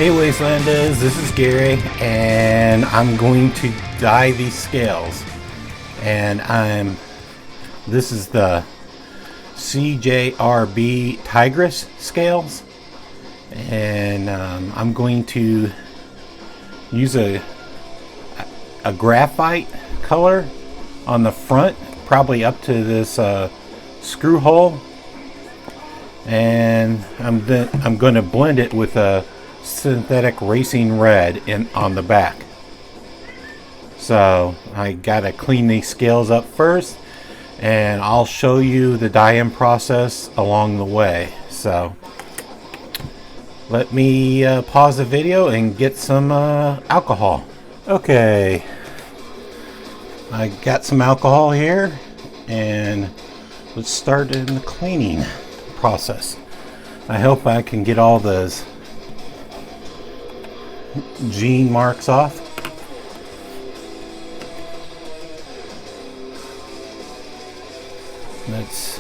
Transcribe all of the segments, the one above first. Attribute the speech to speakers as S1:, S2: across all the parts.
S1: Hey Wastelanders, this is Gary, and I'm going to dye these scales. And this is the CJRB Tigris scales, and I'm going to use a graphite color on the front, probably up to this screw hole, and I'm going to blend it with a synthetic racing red on the back. So I gotta clean these scales up first, and I'll show you the dye-in process along the way. So let me pause the video and get some alcohol. Okay, I got some alcohol here, and let's start in the cleaning process. I hope I can get all those gene marks off. Let's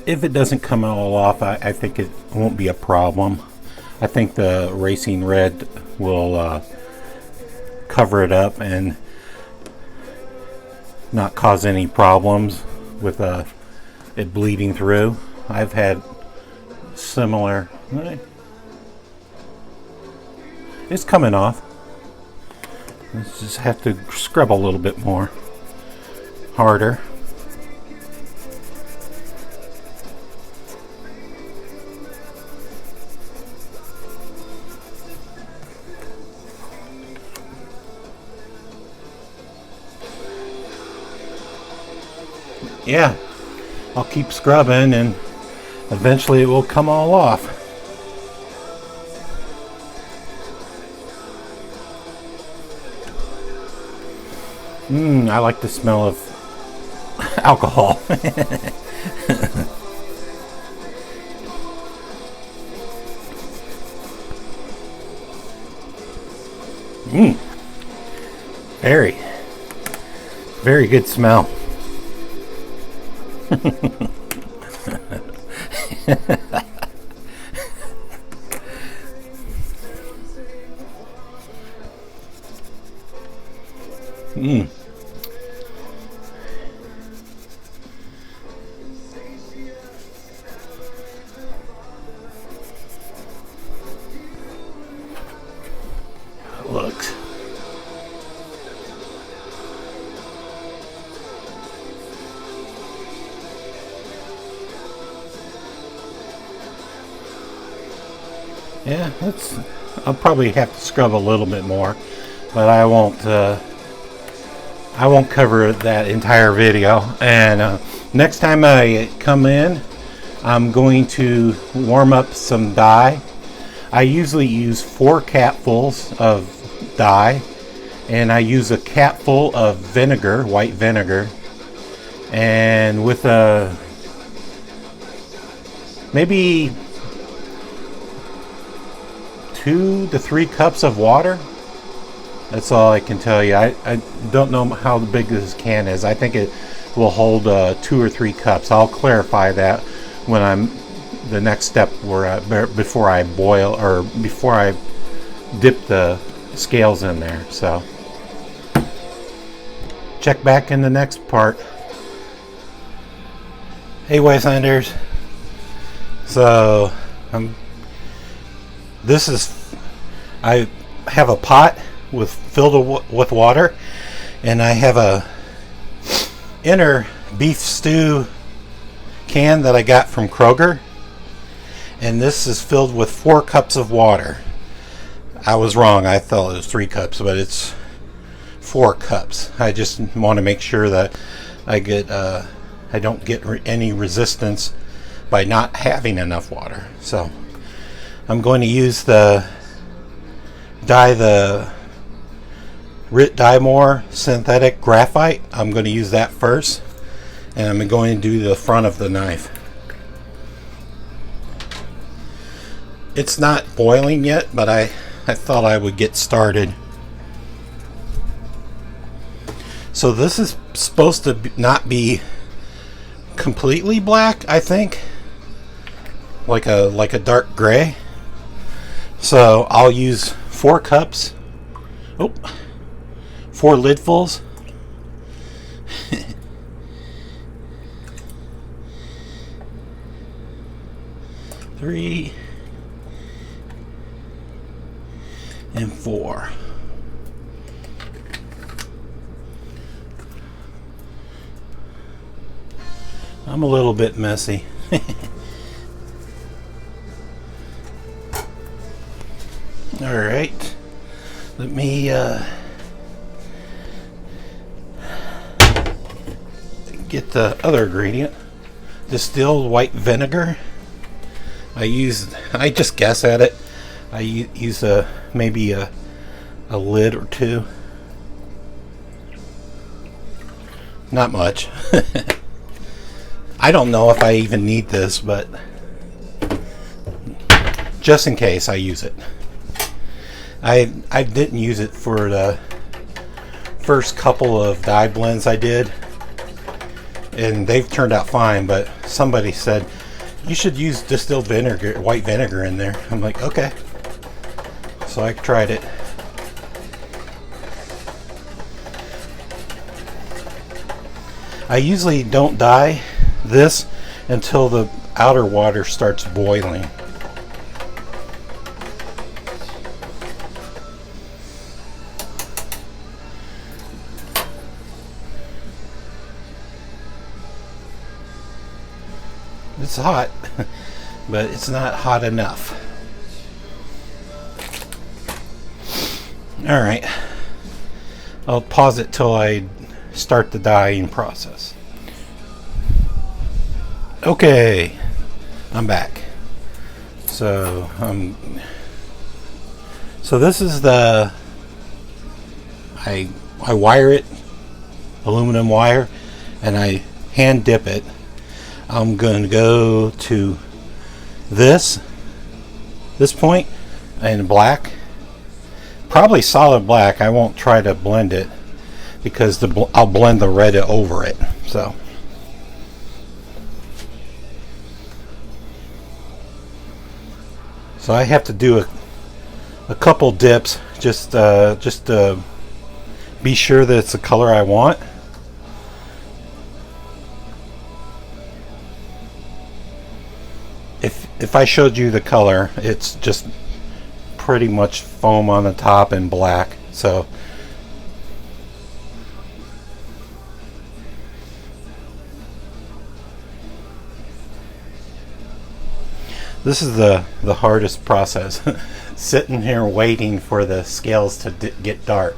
S1: if it doesn't come all off, I think it won't be a problem. I think the racing red will cover it up and not cause any problems with it bleeding through. I've had similar. It's coming off. Let's just have to scrub a little bit more harder. Yeah, I'll keep scrubbing and eventually it will come all off. I like the smell of alcohol. Very good smell. Looks. Yeah, I'll probably have to scrub a little bit more, but I won't cover that entire video. And next time I come in, I'm going to warm up some dye. I usually use 4 capfuls of dye, and I use a capful of vinegar, white vinegar, and with maybe 2 to 3 cups of water. That's all I can tell you. I don't know how big this can is. I think it will hold 2 or 3 cups. I'll clarify that when the next step where before I boil, or before I dip the scales in there. So check back in the next part. Hey Wastelanders, so I have a pot filled with water, and I have a inner beef stew can that I got from Kroger, and this is filled with 4 cups of water. I was wrong. I thought it was 3 cups, but it's 4 cups. I just want to make sure that I don't get any resistance by not having enough water. So I'm going to use dye the Rit Dymore synthetic graphite. I'm going to use that first, and I'm going to do the front of the knife. It's not boiling yet, but I thought I would get started. So this is supposed to not be completely black, I think, like a dark gray. So I'll use 4 cups. 4 lidfuls. 3 and 4. I'm a little bit messy. All right, let me get the other ingredient. Distilled white vinegar. I just guess at it. I use maybe a lid or 2. Not much. I don't know if I even need this, but just in case, I use it. I didn't use it for the first couple of dye blends I did, and they've turned out fine, but somebody said you should use distilled vinegar, white vinegar in there. I'm like, okay. So I tried it. I usually don't dye this until the outer water starts boiling. It's hot, but it's not hot enough. All right, I'll pause it till I start the dyeing process. Okay, I'm back. So this is the I wire it, aluminum wire, and I hand dip it. I'm going to go to this point in black, probably solid black. I won't try to blend it because I'll blend the red over it. So I have to do a couple dips just to be sure that it's the color I want. If I showed you the color, it's just pretty much foam on the top and black. So this is the hardest process. Sitting here waiting for the scales to get dark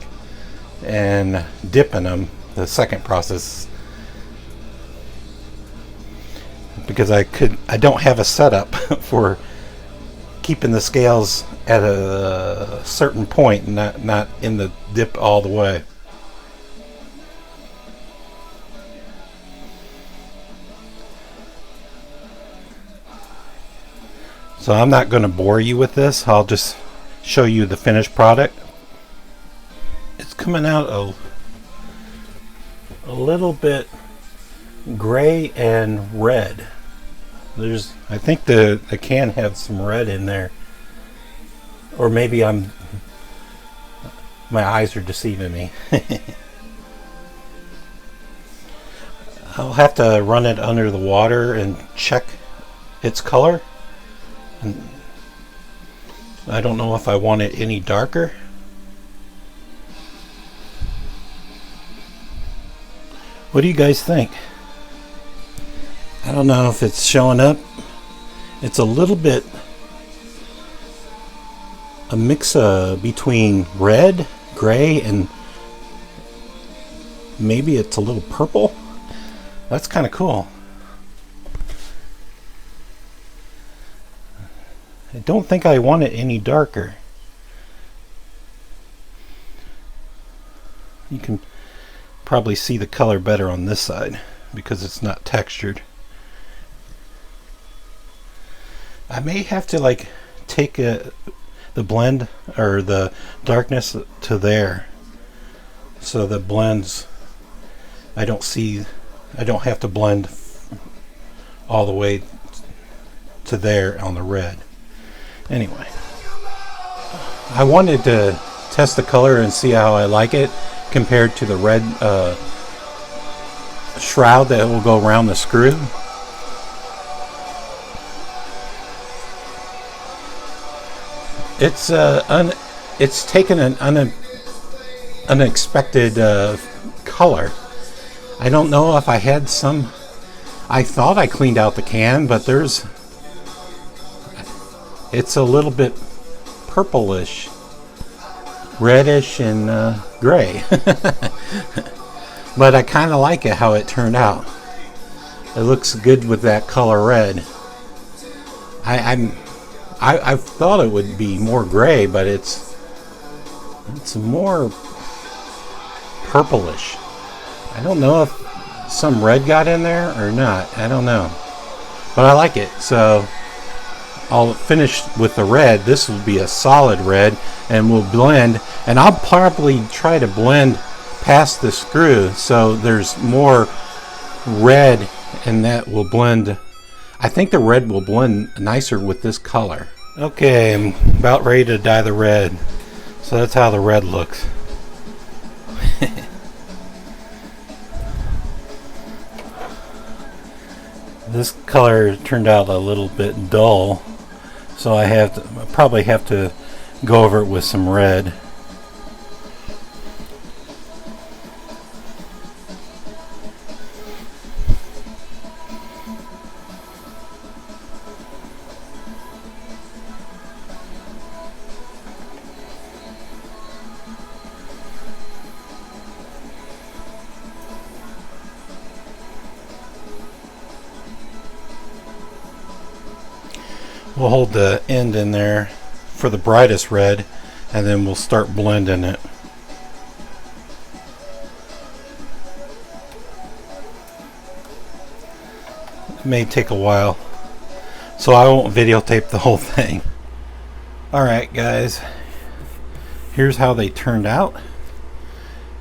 S1: and dipping them, the second process, because I don't have a setup for keeping the scales at a certain point, not in the dip all the way. So I'm not going to bore you with this. I'll just show you the finished product. It's coming out a little bit gray and red. I think the can had some red in there, or maybe my eyes are deceiving me. I'll have to run it under the water and check its color. And I don't know if I want it any darker. What do you guys think? I don't know if it's showing up. It's a little bit a mix between red, gray, and maybe it's a little purple. That's kind of cool. I don't think I want it any darker. You can probably see the color better on this side because it's not textured. I may have to like take the blend or the darkness to there, so the blends, I don't have to blend all the way to there on the red. Anyway, I wanted to test the color and see how I like it compared to the red shroud that will go around the screw. It's taken an unexpected color. I don't know if I had some. I thought I cleaned out the can, but it's a little bit purplish, reddish, and gray. But I kind of like it how it turned out. It looks good with that color red. I thought it would be more gray, but it's more purplish. I don't know if some red got in there or not. I don't know, but I like it. So I'll finish with the red. This will be a solid red, and we'll blend. And I'll probably try to blend past the screw, so there's more red, and that will blend. I think the red will blend nicer with this color. Okay, I'm about ready to dye the red. So that's how the red looks. This color turned out a little bit dull, so I probably have to go over it with some red. We'll hold the end in there for the brightest red, and then we'll start blending it. It may take a while, so I won't videotape the whole thing. Alright guys, here's how they turned out.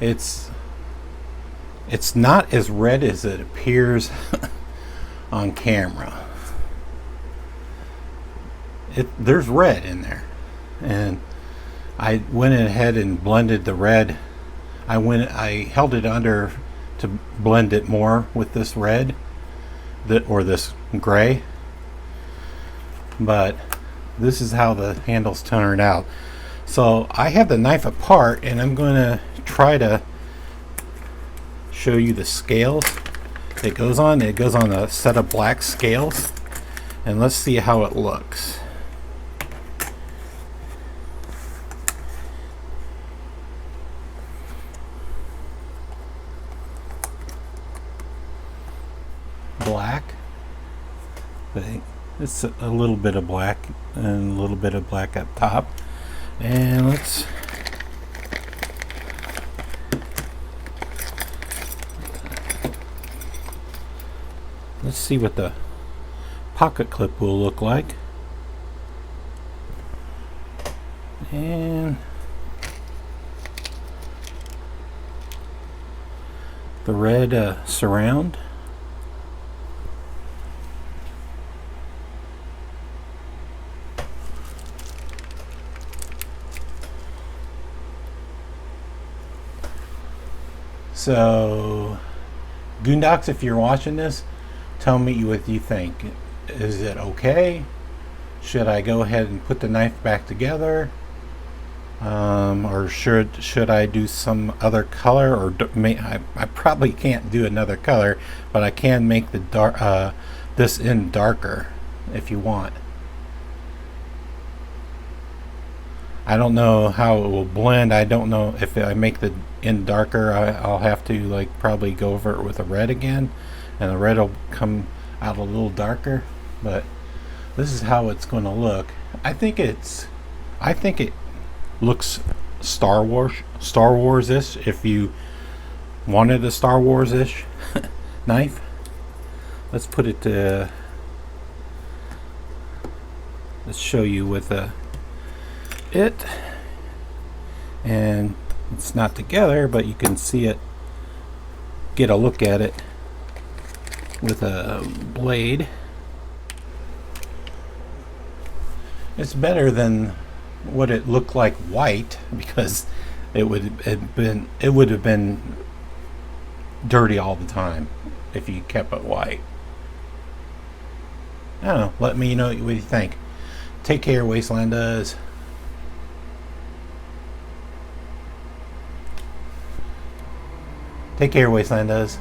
S1: It's not as red as it appears on camera. There's red in there, and I went ahead and blended the red. I held it under to blend it more with this red or this gray, but this is how the handles turned out. So I have the knife apart, and I'm going to try to show you the scales it goes on. It goes on a set of black scales, and let's see how it looks. Black, but it's a little bit of black and a little bit of black up top. And let's see what the pocket clip will look like. And the red surround. So, Goondocks, if you're watching this, tell me what you think. Is it okay? Should I go ahead and put the knife back together? Or should I do some other color? Or I probably can't do another color, but I can make the this end darker if you want. I don't know how it will blend. I don't know if I make the end darker. I'll have to like probably go over it with a red again, and the red will come out a little darker. But this is how it's going to look. I think it looks Star Wars-ish, if you wanted a Star Wars-ish knife. Let's put it to, let's show you with it, and it's not together, but you can see it, get a look at it with a blade. It's better than what it looked like white, because it would have been dirty all the time if you kept it white. I don't know, let me know what you think. Take care, Wasteland does. Take care, Wasteland does.